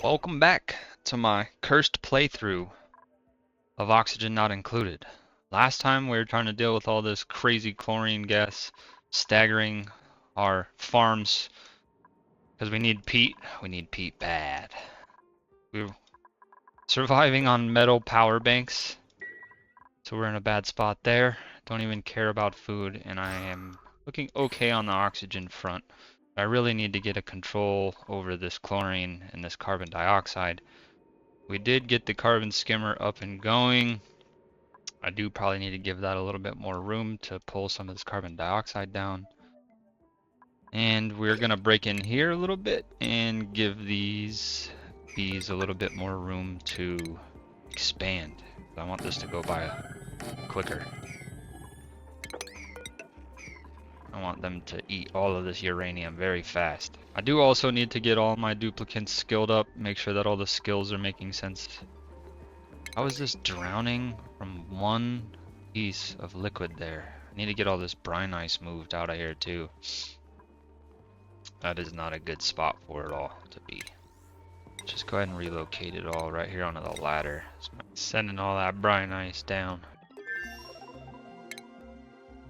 Welcome back to my cursed playthrough of Oxygen Not Included. Last time we were trying to deal with all this crazy chlorine gas staggering our farms because we need peat. We need peat bad. We were surviving on metal power banks, so we're in a bad spot there. Don't even care about food, and I am looking okay on the oxygen front. I really need to get a control over this chlorine and this carbon dioxide. We did get the carbon skimmer up and going. I do probably need to give that a little bit more room to pull some of this carbon dioxide down. And we're gonna break in here a little bit and give these bees a little bit more room to expand. I want this to go by quicker. I want them to eat all of this uranium very fast. I do also need to get all my duplicates skilled up, make sure that all the skills are making sense. How is this drowning from one piece of liquid there? I need to get all this brine ice moved out of here too. That is not a good spot for it all to be. Just go ahead and relocate it all right here onto the ladder. Sending all that brine ice down.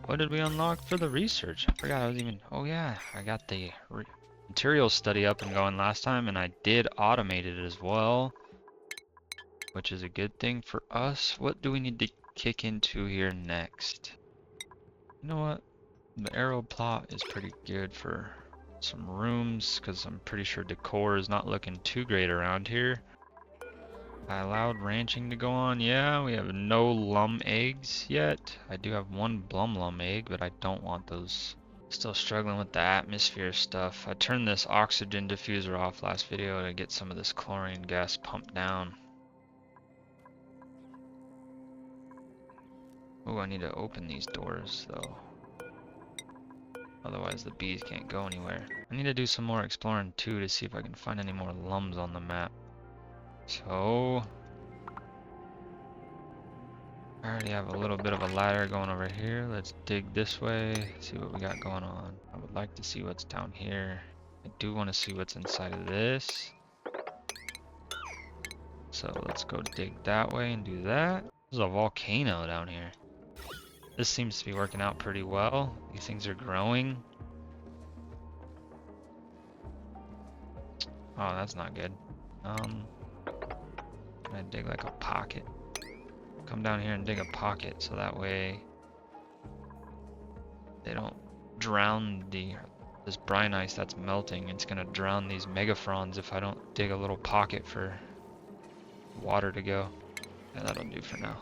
What did we unlock for the research? I forgot I was even... Oh yeah, I got the material study up and going last time, and I did automate it as well, which is a good thing for us. What do we need to kick into here next? You know what? The arrow plot is pretty good for some rooms, because I'm pretty sure decor is not looking too great around here. I allowed ranching to go on. Yeah, we have no lum eggs yet. I do have one blum egg, but I don't want those. Still struggling with the atmosphere stuff. I turned this oxygen diffuser off last video to get some of this chlorine gas pumped down. Oh, I need to open these doors though. Otherwise the bees can't go anywhere. I need to do some more exploring too to see if I can find any more lums on the map. So I already have a little bit of a ladder going over here. Let's dig this way, see what we got going on. I would like to see what's down here. I do want to see what's inside of this. So let's go dig that way and do that. There's a volcano down here. This seems to be working out pretty well. These things are growing. Oh, that's not good. Can I dig like a pocket? Come down here and dig a pocket so that way they don't drown this brine ice that's melting. It's gonna drown these megafrons if I don't dig a little pocket for water to go. Yeah, that'll do for now.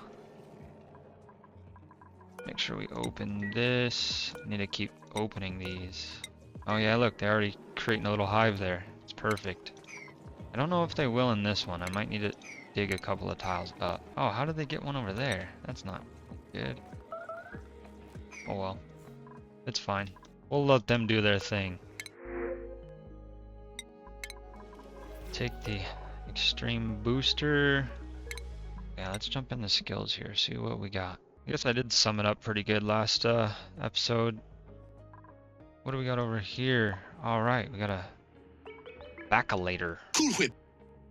Make sure we open this. Need to keep opening these. Oh yeah, look, they're already creating a little hive there. It's perfect. I don't know if they will in this one. I might need to dig a couple of tiles up. Oh, how did they get one over there? That's not good. Oh well. It's fine. We'll let them do their thing. Take the extreme booster. Yeah, let's jump in the skills here, see what we got. I guess I did sum it up pretty good last episode. What do we got over here? Alright, we got a vacillator.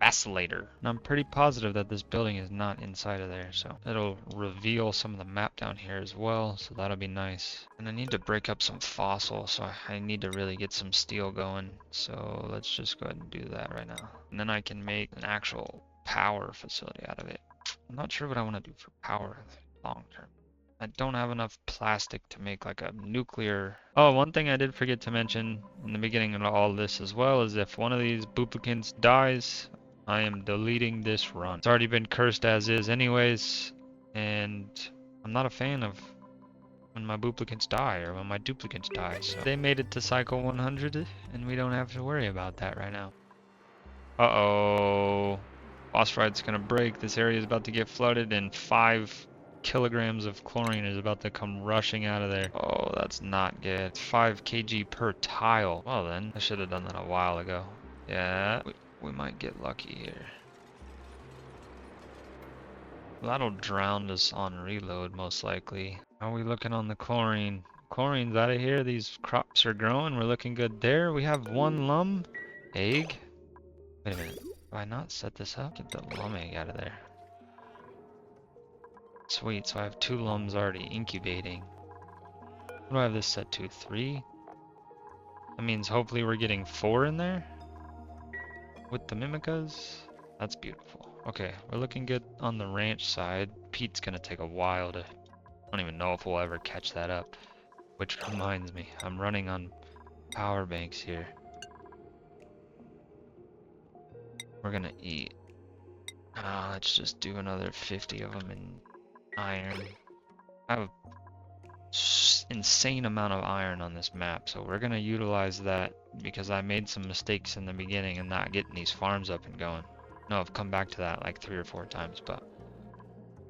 Vacillator. And I'm pretty positive that this building is not inside of there, so it'll reveal some of the map down here as well, so that'll be nice. And I need to break up some fossil, so I need to really get some steel going. So let's just go ahead and do that right now. And then I can make an actual power facility out of it. I'm not sure what I want to do for power long term. I don't have enough plastic to make like a nuclear... Oh, one thing I did forget to mention in the beginning of all this as well is if one of these duplicants dies, I am deleting this run. It's already been cursed as is anyways, and I'm not a fan of when my duplicates die or when my duplicates die. So they made it to cycle 100 and we don't have to worry about that right now. Uh-oh. Phosphorite's gonna break. This area is about to get flooded and 5 kilograms of chlorine is about to come rushing out of there. Oh, that's not good. 5 kg per tile. Well then, I should have done that a while ago. Yeah, we might get lucky here. That'll drown us on reload most likely. How are we looking on the chlorine? Chlorine's out of here. These crops are growing. We're looking good there. We have one lum egg. Wait a minute. Have I not set this up? Get the lum egg out of there. Sweet, so I have 2 lums already incubating. What do I have this set to? 3? That means hopefully we're getting 4 in there with the mimicas. That's beautiful. Okay, we're looking good on the ranch side. Pete's gonna take a while to... I don't even know if we'll ever catch that up. Which reminds me, I'm running on power banks here. We're gonna eat. Let's just do another 50 of them in iron. I have an insane amount of iron on this map, so we're gonna utilize that because I made some mistakes in the beginning and not getting these farms up and going. No, I've come back to that like 3 or 4 times, but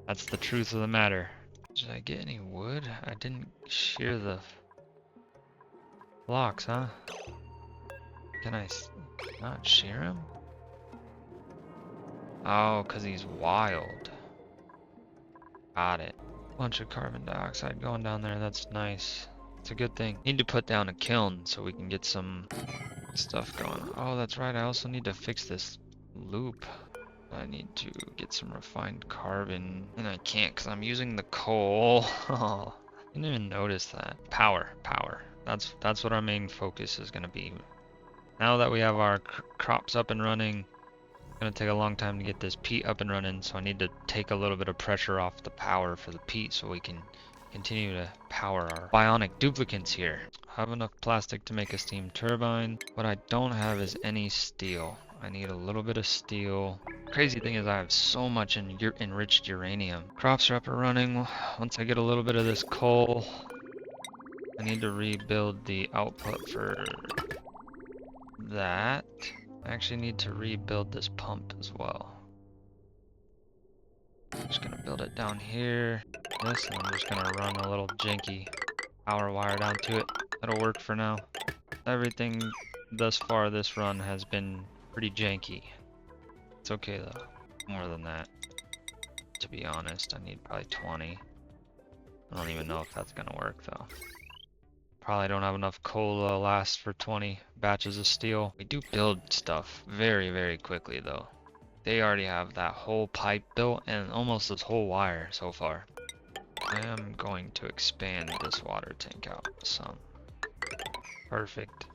that's the truth of the matter. Did I get any wood? I didn't shear the blocks, huh? Can I not shear him? Oh, because he's wild. Got it. Bunch of carbon dioxide going down there. That's nice. It's a good thing. Need to put down a kiln so we can get some stuff going. Oh, that's right. I also need to fix this loop. I need to get some refined carbon. And I can't because I'm using the coal. Oh, I didn't even notice that. Power. That's what our main focus is going to be. Now that we have our crops up and running, gonna take a long time to get this peat up and running, so I need to take a little bit of pressure off the power for the peat so we can continue to power our bionic duplicants here. I have enough plastic to make a steam turbine. What I don't have is any steel. I need a little bit of steel. Crazy thing is I have so much enriched uranium. Crops are up and running. Once I get a little bit of this coal, I need to rebuild the output for that. I actually need to rebuild this pump as well. I'm just gonna build it down here. This, and I'm just gonna run a little janky power wire down to it. That'll work for now. Everything thus far this run has been pretty janky. It's okay though. More than that. To be honest, I need probably 20. I don't even know if that's gonna work though. Probably don't have enough coal to last for 20 batches of steel. We do build stuff very, very quickly though. They already have that whole pipe built and almost this whole wire so far. I am going to expand this water tank out some. Perfect.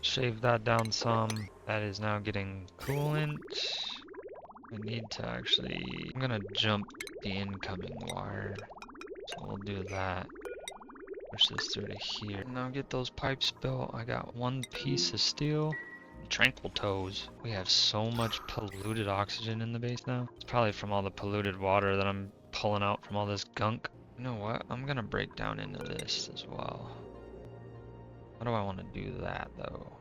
Shave that down some. That is now getting coolant. I need to actually... I'm gonna jump the incoming wire. So we'll do that. Push this through to here. Now get those pipes built. I got 1 piece of steel. Tranquil toes. We have so much polluted oxygen in the base now. It's probably from all the polluted water that I'm pulling out from all this gunk. You know what? I'm gonna break down into this as well. How do I want to do that though?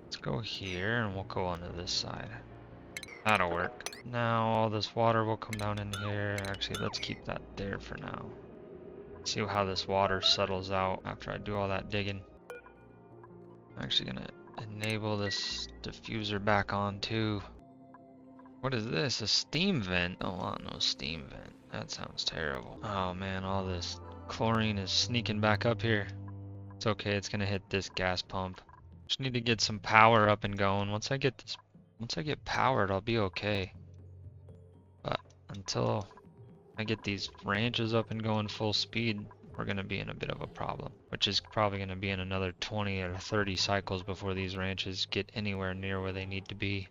Let's go here and we'll go onto this side. That'll work. Now all this water will come down in here. Actually, let's keep that there for now. See how this water settles out after I do all that digging. I'm actually gonna enable this diffuser back on too. What is this? A steam vent? I don't want no steam vent. That sounds terrible. Oh man, all this chlorine is sneaking back up here. It's okay, it's gonna hit this gas pump. Just need to get some power up and going. Once I get powered, I'll be okay. But until I get these ranches up and going full speed, we're going to be in a bit of a problem, which is probably going to be in another 20 or 30 cycles before these ranches get anywhere near where they need to be.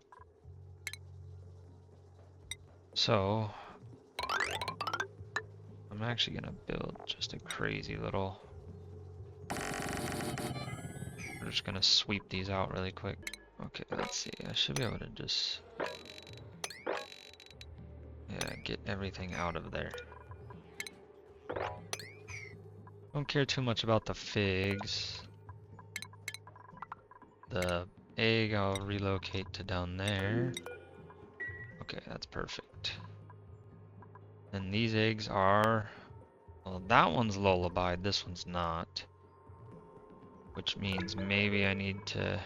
So, I'm actually going to build just a crazy little... We're just going to sweep these out really quick. Okay, let's see. I should be able to just... Yeah, get everything out of there. Don't care too much about the figs. The egg I'll relocate to down there. Okay, that's perfect. And these eggs are... Well, that one's lullabied, this one's not. Which means maybe I need to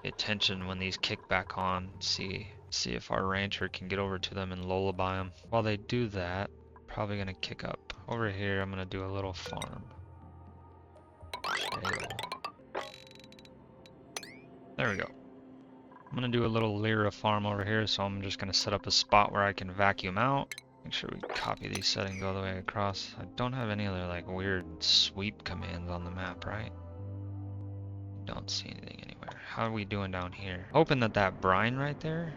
pay attention when these kick back on. See if our rancher can get over to them and lullaby them. While they do that, probably gonna kick up. Over here, I'm gonna do a little farm. Shale. There we go. I'm gonna do a little lura farm over here, so I'm just gonna set up a spot where I can vacuum out. Make sure we copy these settings all the way across. I don't have any other like weird sweep commands on the map, right? Don't see anything anywhere. How are we doing down here? Hoping that that brine right there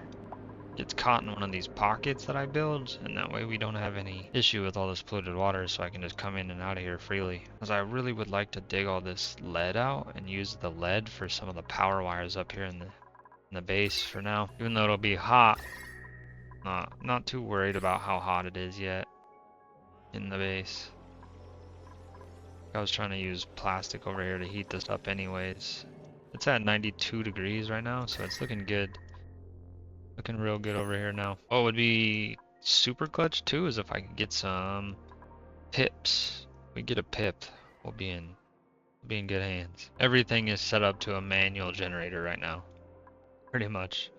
gets caught in one of these pockets that I build, and that way we don't have any issue with all this polluted water, so I can just come in and out of here freely. Because I really would like to dig all this lead out and use the lead for some of the power wires up here in the base for now. Even though it'll be hot, not too worried about how hot it is yet in the base. I was trying to use plastic over here to heat this up anyways. It's at 92 degrees right now, so it's looking good. Looking real good over here now. Oh, it would be super clutch too, is if I could get some pips. We get a pip, we'll be in good hands. Everything is set up to a manual generator right now, pretty much.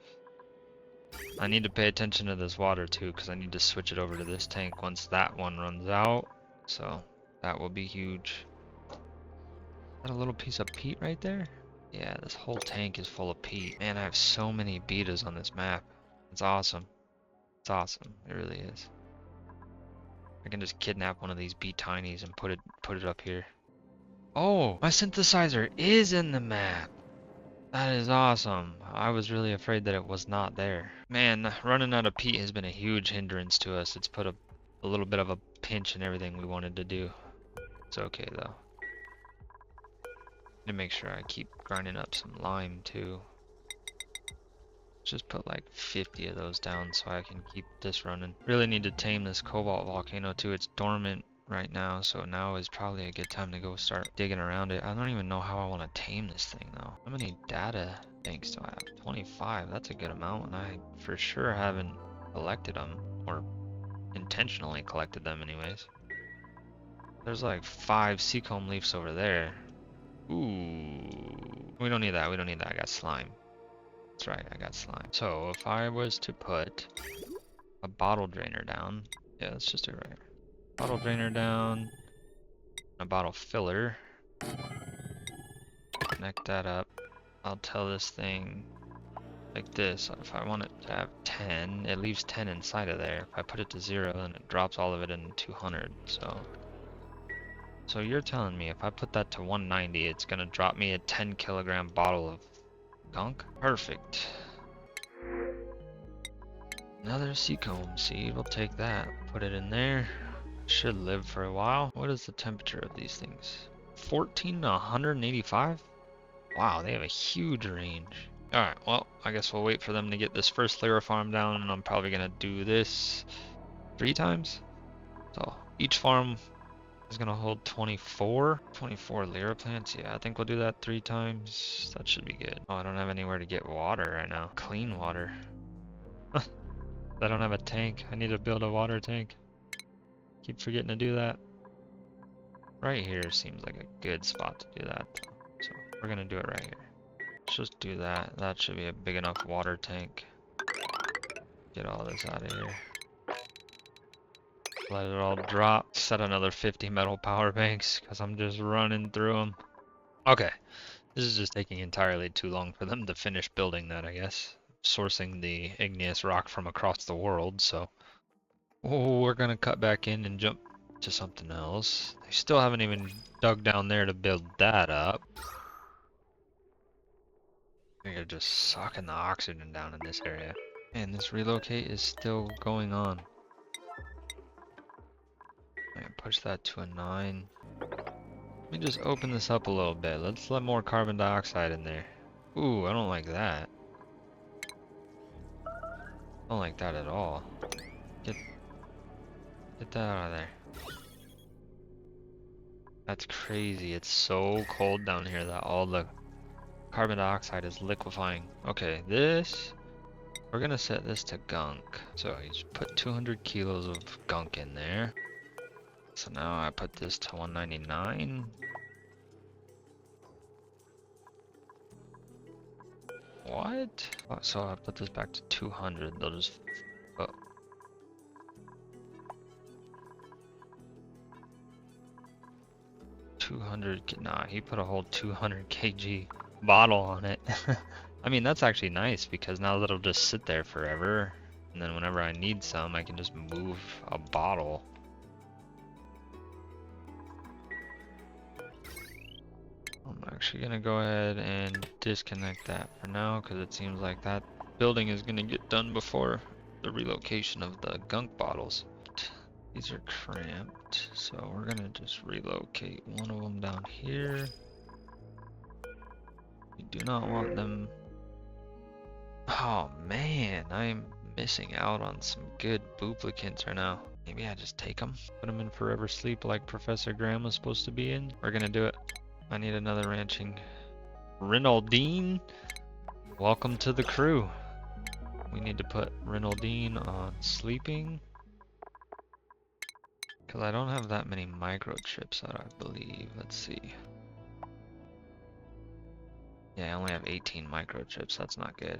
I need to pay attention to this water too, because I need to switch it over to this tank once that one runs out. So that will be huge. Is that a little piece of peat right there? Yeah, this whole tank is full of peat. Man, I have so many betas on this map. It's awesome. It's awesome. It really is. I can just kidnap one of these bee tinies and put it up here. Oh, my synthesizer is in the map. That is awesome. I was really afraid that it was not there. Man, running out of peat has been a huge hindrance to us. It's put a little bit of a pinch in everything we wanted to do. It's okay though. To make sure I keep grinding up some lime too. Just put like 50 of those down so I can keep this running. Really need to tame this cobalt volcano too. It's dormant right now, so now is probably a good time to go start digging around it. I don't even know how I want to tame this thing though. How many data banks do I have? 25. That's a good amount, and I for sure haven't collected them, or intentionally collected them anyways. There's like 5 seacomb leaves over there. Ooh, we don't need that. We don't need that. I got slime. That's right, I got slime. So if I was to put a bottle drainer down, yeah, let's just do it right here. Bottle drainer down, a bottle filler. Connect that up. I'll tell this thing like this. If I want it to have 10, it leaves 10 inside of there. If I put it to 0, then it drops all of it into 200. So you're telling me if I put that to 190, it's gonna drop me a 10 kilogram bottle of gunk? Perfect. Another seacomb seed, we'll take that. Put it in there. Should live for a while. What is the temperature of these things? 14 to 185? Wow, they have a huge range. Alright, well, I guess we'll wait for them to get this first lura farm down, and I'm probably gonna do this 3 times. So each farm is gonna hold 24 lura plants. Yeah, I think we'll do that 3 times. That should be good. Oh, I don't have anywhere to get water right now. Clean water. I don't have a tank. I need to build a water tank. Keep forgetting to do that. Right here seems like a good spot to do that. So we're gonna do it right here. Let's just do that. That should be a big enough water tank. Get all this out of here. Let it all drop. Set another 50 metal power banks because I'm just running through them. Okay, this is just taking entirely too long for them to finish building that, I guess. Sourcing the igneous rock from across the world, so we're gonna cut back in and jump to something else. They still haven't even dug down there to build that up. They're just sucking the oxygen down in this area. And this relocate is still going on. Push that to a 9. Let me just open this up a little bit. Let's let more carbon dioxide in there. Ooh, I don't like that. I don't like that at all. Get that out of there. That's crazy. It's so cold down here that all the carbon dioxide is liquefying. Okay, we're gonna set this to gunk. So you just put 200 kilos of gunk in there. So now I put this to 199. What? Oh, so I put this back to 200. They'll just... Oh. $200... Nah, he put a whole 200 kg bottle on it. I mean, that's actually nice because now that'll just sit there forever. And then whenever I need some, I can just move a bottle. I'm actually gonna go ahead and disconnect that for now because it seems like that building is gonna get done before the relocation of the gunk bottles. These are cramped, so we're gonna just relocate one of them down here. We do not want them. Oh man, I'm missing out on some good duplicants right now. Maybe I just take them, put them in forever sleep like Professor Graham was supposed to be in. We're gonna do it. I need another ranching. Rinaldine, welcome to the crew. We need to put Rinaldine on sleeping. Because I don't have that many microchips out, I believe. Let's see. Yeah, I only have 18 microchips. That's not good.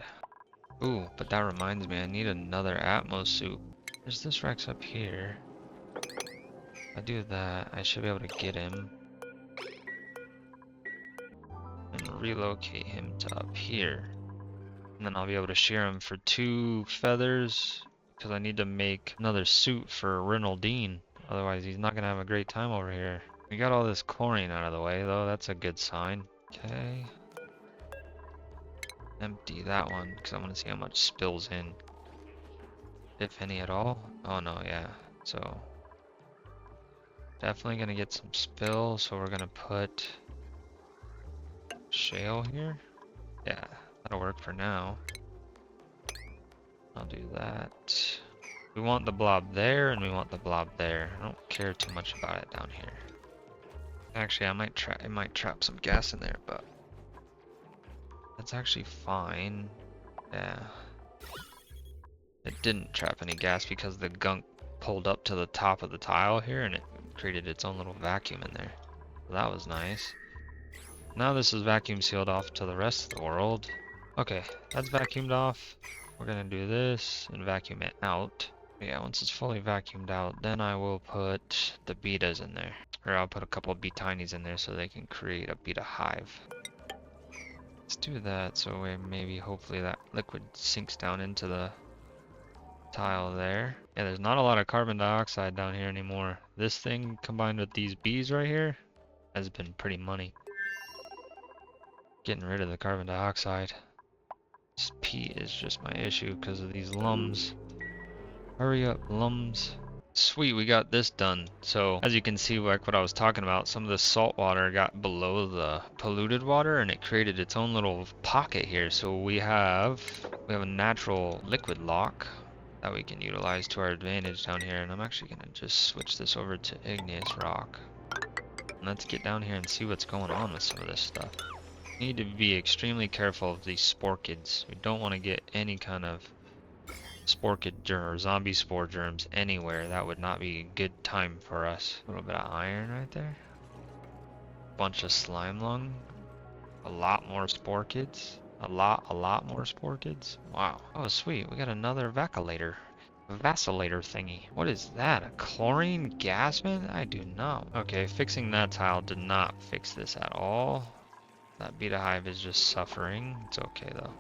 Ooh, but that reminds me, I need another Atmos suit. There's this Rex up here. If I do that, I should be able to get him. And relocate him to up here. And then I'll be able to shear him for 2 feathers. Because I need to make another suit for Rinaldine. Otherwise, he's not going to have a great time over here. We got all this chlorine out of the way, though. That's a good sign. Okay. Empty that one, because I want to see how much spills in. If any at all. Oh, no, yeah. So, definitely going to get some spill, so we're going to put shale here. Yeah, that'll work for now. I'll do that. We want the blob there, and we want the blob there. I don't care too much about it down here. Actually, it might trap some gas in there, but that's actually fine. Yeah. It didn't trap any gas because the gunk pulled up to the top of the tile here, and it created its own little vacuum in there. So that was nice. Now this is vacuum sealed off to the rest of the world. Okay, that's vacuumed off. We're gonna do this and vacuum it out. Yeah, once it's fully vacuumed out, then I will put the betas in there. Or I'll put a couple of bee-tinies in there so they can create a beta hive. Let's do that so maybe hopefully that liquid sinks down into the tile there. Yeah, there's not a lot of carbon dioxide down here anymore. This thing combined with these bees right here has been pretty money. Getting rid of the carbon dioxide. This peat is just my issue because of these lums. Hurry up, lums. Sweet, we got this done. So, as you can see, like what I was talking about, some of the salt water got below the polluted water and it created its own little pocket here. So we have a natural liquid lock that we can utilize to our advantage down here. And I'm actually gonna just switch this over to igneous rock. And let's get down here and see what's going on with some of this stuff. We need to be extremely careful of these sporkids. We don't want to get any kind of sporkid or zombie spore germs anywhere. That would not be a good time for us. A little bit of iron right there. Bunch of slime lung. A lot more sporkids. A lot more sporkids. Wow. Oh, sweet. We got another vacillator. Vacillator thingy. What is that? A chlorine gas man? I do not. Okay, fixing that tile did not fix this at all. That beta hive is just suffering. It's okay though.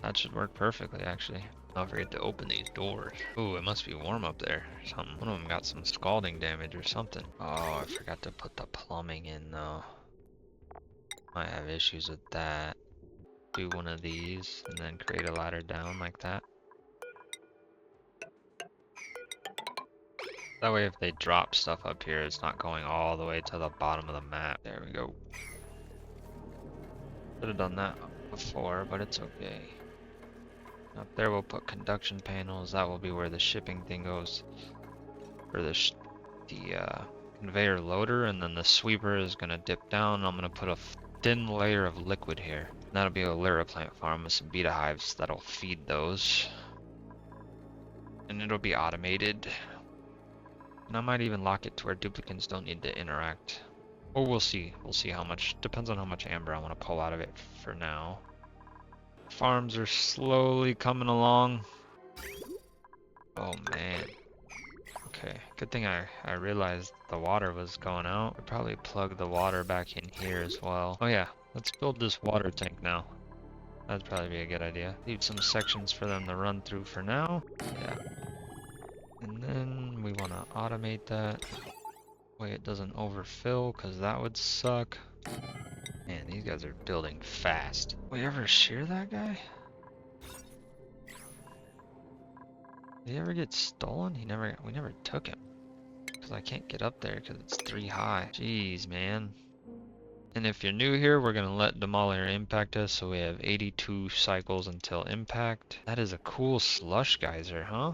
That should work perfectly actually. Don't forget to open these doors. Ooh, it must be warm up there or something. One of them got some scalding damage or something. Oh, I forgot to put the plumbing in though. Might have issues with that. Do one of these and then create a ladder down like that. That way if they drop stuff up here, it's not going all the way to the bottom of the map. There we go. Could have done that before, but it's okay. Up there we'll put conduction panels. That will be where the shipping thing goes. For the conveyor loader, and then the sweeper is going to dip down. I'm going to put a thin layer of liquid here. And that'll be a lura plant farm with some beta hives that'll feed those. And it'll be automated. And I might even lock it to where duplicants don't need to interact. Or we'll see. We'll see how much. Depends on how much amber I want to pull out of it for now. Farms are slowly coming along. Oh man. Okay, good thing I realized the water was going out. I'll probably plug the water back in here as well. Oh yeah, let's build this water tank now. That'd probably be a good idea. Leave some sections for them to run through for now. Yeah. And then we want to automate that. Way it doesn't overfill, because that would suck. Man, these guys are building fast. We ever shear that guy? Did he ever get stolen? We never took him. Because I can't get up there because it's 3 high. Jeez, man. And if you're new here, we're going to let Demolitor impact us, so we have 82 cycles until impact. That is a cool slush geyser, huh?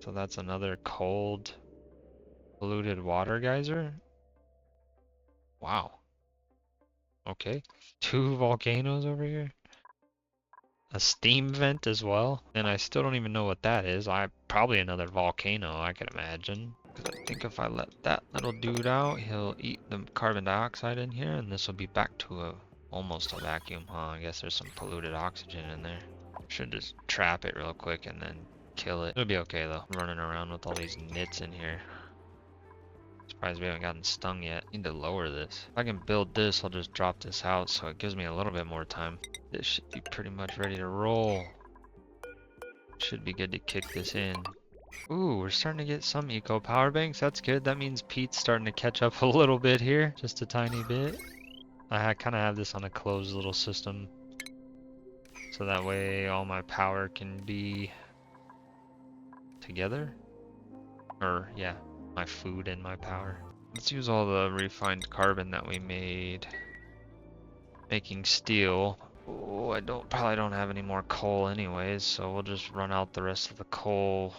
So that's another cold, polluted water geyser? Wow. Okay. 2 volcanoes over here. A steam vent as well. And I still don't even know what that is. Probably another volcano, I could imagine. Because I think if I let that little dude out, he'll eat the carbon dioxide in here, and this will be back to almost a vacuum, huh? I guess there's some polluted oxygen in there. Should just trap it real quick and then kill it. It'll be okay though. Running around with all these nits in here. Surprised we haven't gotten stung yet. Need to lower this. If I can build this, I'll just drop this out so it gives me a little bit more time. This should be pretty much ready to roll. Should be good to kick this in. Ooh, we're starting to get some eco power banks. That's good. That means Pete's starting to catch up a little bit here. Just a tiny bit. I kind of have this on a closed little system. So that way all my power can be together. Or, yeah, my food and my power. Let's use all the refined carbon that we made making steel. Oh, I probably don't have any more coal anyways, so we'll just run out the rest of the coal.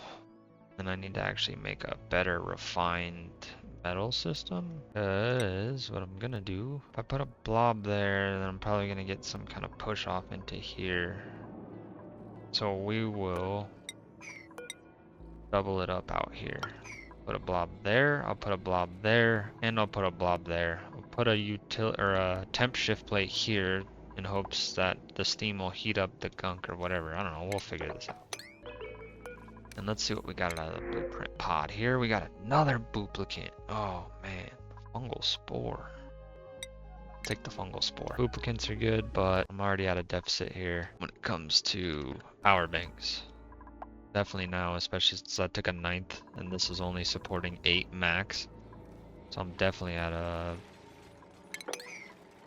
And I need to actually make a better refined metal system. Because what I'm gonna do, if I put a blob there, then I'm probably gonna get some kind of push off into here. So we will double it up out here. Put a blob there, I'll put a blob there, and I'll put a blob there. I'll put a temp shift plate here in hopes that the steam will heat up the gunk or whatever. I don't know, we'll figure this out. And let's see what we got out of the blueprint pod here. We got another duplicate. Oh man, fungal spore. Take the fungal spore. Duplicates are good, but I'm already at a deficit here when it comes to power banks. Definitely now, especially since I took a 9th and this is only supporting 8 max. So I'm definitely at a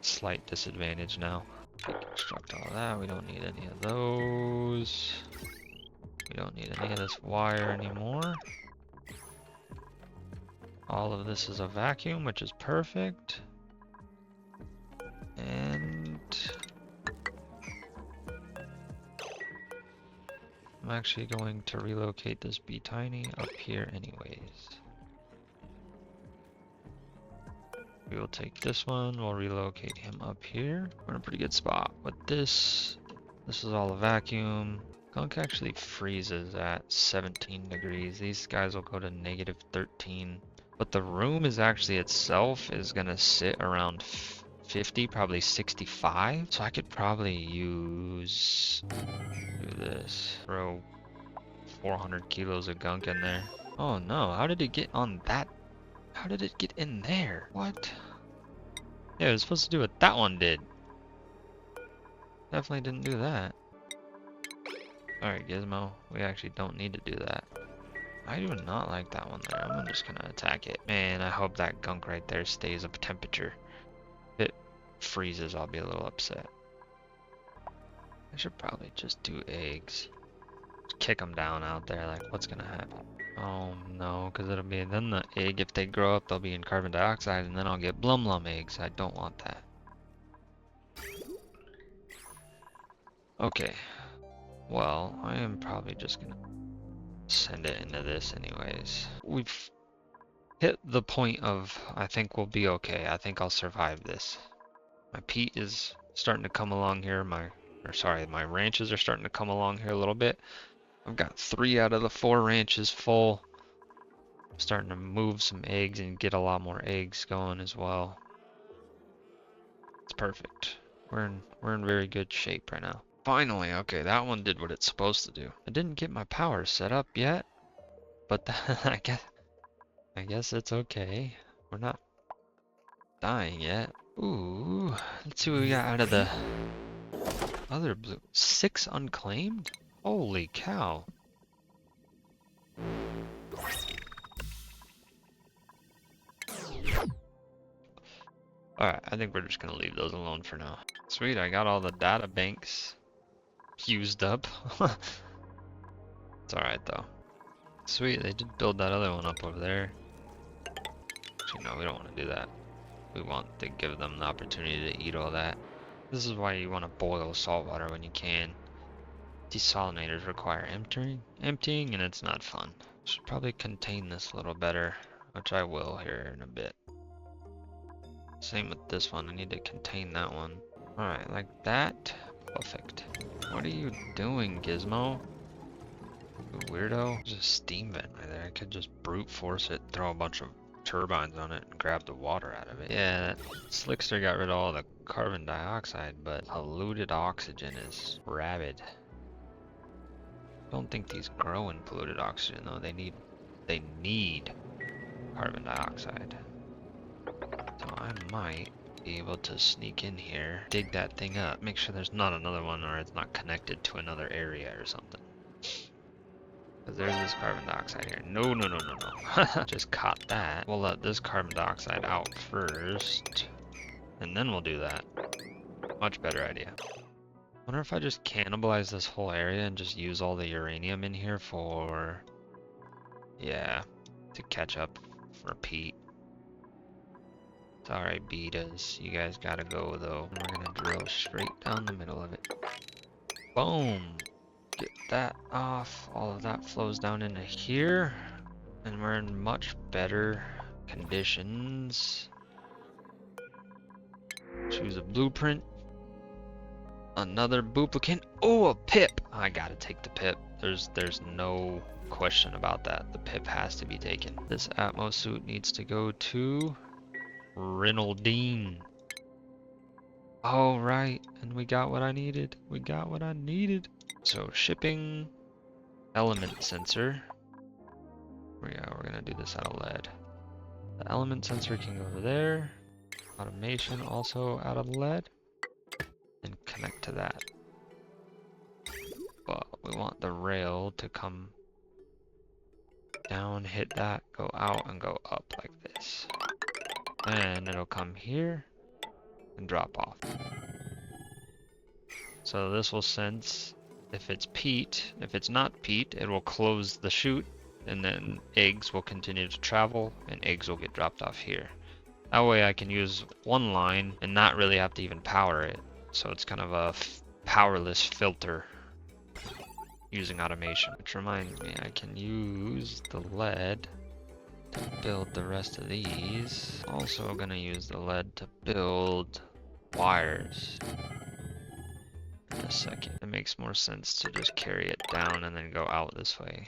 slight disadvantage now. Deconstruct all that. We don't need any of those. We don't need any of this wire anymore. All of this is a vacuum, which is perfect. And I'm actually going to relocate this bee tiny up here anyways. We will take this one, we'll relocate him up here. We're in a pretty good spot. With this is all a vacuum. Gunk actually freezes at 17 degrees. These guys will go to -13. But the room is actually itself is gonna sit around 50, probably 65. So I could probably do this. Throw 400 kilos of gunk in there. Oh no, how did it get on that? How did it get in there? What? Yeah, it was supposed to do what that one did. Definitely didn't do that. Alright, Gizmo, we actually don't need to do that. I do not like that one there. I'm just gonna attack it. Man, I hope that gunk right there stays up temperature. If it freezes, I'll be a little upset. I should probably just do eggs. Just kick them down out there, like what's gonna happen? Oh no, because it'll be, then the egg, if they grow up, they'll be in carbon dioxide, and then I'll get blum blum eggs. I don't want that. Okay. Well, I am probably just gonna send it into this anyways. We've hit the point of, I think we'll be okay. I think I'll survive this. My peat is starting to come along here. My ranches are starting to come along here a little bit. I've got 3 out of the 4 ranches full. I'm starting to move some eggs and get a lot more eggs going as well. It's perfect. We're in very good shape right now. Finally, okay, that one did what it's supposed to do. I didn't get my power set up yet, but I guess it's okay. We're not dying yet. Ooh, let's see what we got out of the other blue? 6 unclaimed? Holy cow. Alright, I think we're just gonna leave those alone for now. Sweet, I got all the data banks used up. It's alright though. Sweet, they did build that other one up over there. Actually, no, we don't want to do that. We want to give them the opportunity to eat all that. This is why you want to boil salt water when you can. Desalinators require emptying, and it's not fun. Should probably contain this a little better, which I will here in a bit. Same with this one, I need to contain that one. Alright, like that. Perfect. What are you doing, Gizmo? You weirdo. There's a steam vent right there. I could just brute force it, throw a bunch of turbines on it, and grab the water out of it. Yeah, that Slickster got rid of all the carbon dioxide, but polluted oxygen is rabid. Don't think these grow in polluted oxygen though. They need carbon dioxide. So I might be able to sneak in here, dig that thing up, make sure there's not another one or it's not connected to another area or something. Because there's this carbon dioxide here. No, no, no, no, no. Just caught that. We'll let this carbon dioxide out first, and then we'll do that. Much better idea. Wonder if I just cannibalize this whole area and just use all the uranium in here for, yeah, to catch up, repeat. Sorry, betas. You guys gotta go though. And we're gonna drill straight down the middle of it. Boom! Get that off. All of that flows down into here. And we're in much better conditions. Choose a blueprint. Another duplicate. Oh, a pip! I gotta take the pip. There's no question about that. The pip has to be taken. This Atmos suit needs to go to Rinaldine. Oh, right. And we got what I needed. We got what I needed. So shipping element sensor. Yeah, we're gonna do this out of lead. The element sensor can go there. Automation also out of lead. And connect to that. But we want the rail to come down, hit that, go out, and go up like this. And it'll come here and drop off. So this will sense if it's peat. If it's not peat, it will close the chute, and then eggs will continue to travel, and eggs will get dropped off here. That way I can use one line and not really have to even power it. So it's kind of a powerless filter using automation. Which reminds me, I can use the lead to build the rest of these. Also gonna use the lead to build wires in a second. It makes more sense to just carry it down and then go out this way.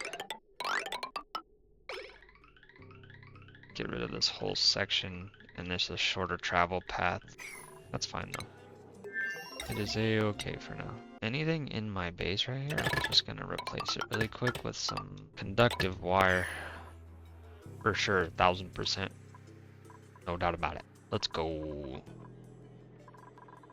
Get rid of this whole section, and there's a shorter travel path. That's fine though. It is a-okay for now. Anything in my base right here, I'm just gonna replace it really quick with some conductive wire. For sure, 1000%. No doubt about it. Let's go.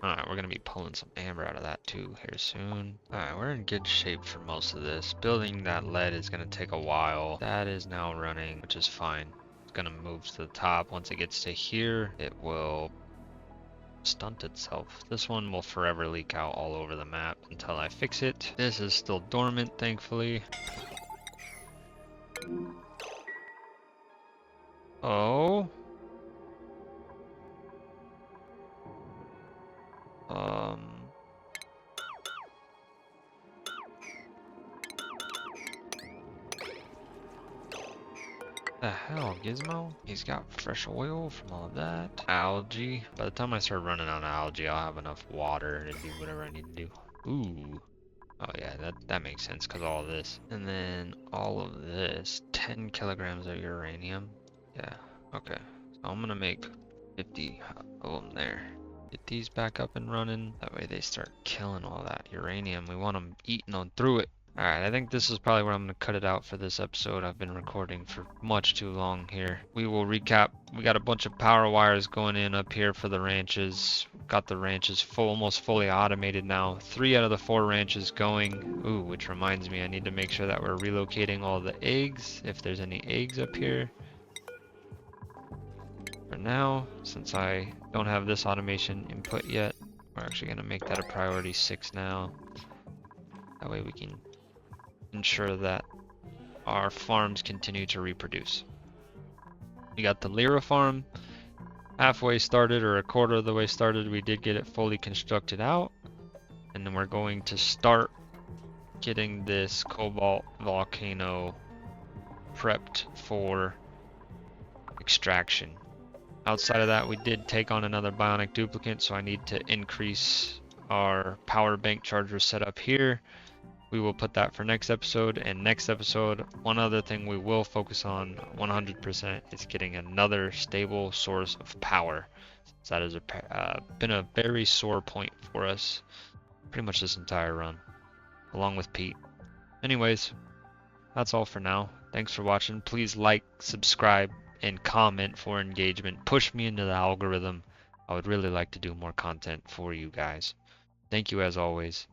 Alright, we're gonna be pulling some amber out of that too here soon. Alright, we're in good shape for most of this. Building that lead is gonna take a while. That is now running, which is fine. It's gonna move to the top. Once it gets to here, it will stunt itself. This one will forever leak out all over the map until I fix it. This is still dormant, thankfully. Oh. The hell, Gizmo? He's got fresh oil from all of that. Algae. By the time I start running out of algae, I'll have enough water to do whatever I need to do. Ooh. Oh yeah, that makes sense because all of this. And then all of this. 10 kilograms of uranium. Yeah, okay. So I'm gonna make 50 of them there. Get these back up and running. That way they start killing all that uranium. We want them eating on through it. Alright, I think this is probably where I'm going to cut it out for this episode. I've been recording for much too long here. We will recap. We got a bunch of power wires going in up here for the ranches. Got the ranches almost fully automated now. 3 out of the 4 ranches going. Ooh, which reminds me, I need to make sure that we're relocating all the eggs, if there's any eggs up here. For now, since I don't have this automation input yet, we're actually going to make that a priority 6 now. That way we can ensure that our farms continue to reproduce. We got the lura farm halfway started, or a quarter of the way started. We did get it fully constructed out, and then we're going to start getting this cobalt volcano prepped for extraction. Outside of that, we did take on another bionic duplicate, so I need to increase our power bank charger setup here. We will put that for next episode. And next episode, one other thing we will focus on 100% is getting another stable source of power. So that has been a very sore point for us pretty much this entire run, along with Pete. Anyways, that's all for now. Thanks for watching. Please like, subscribe, and comment for engagement. Push me into the algorithm. I would really like to do more content for you guys. Thank you as always.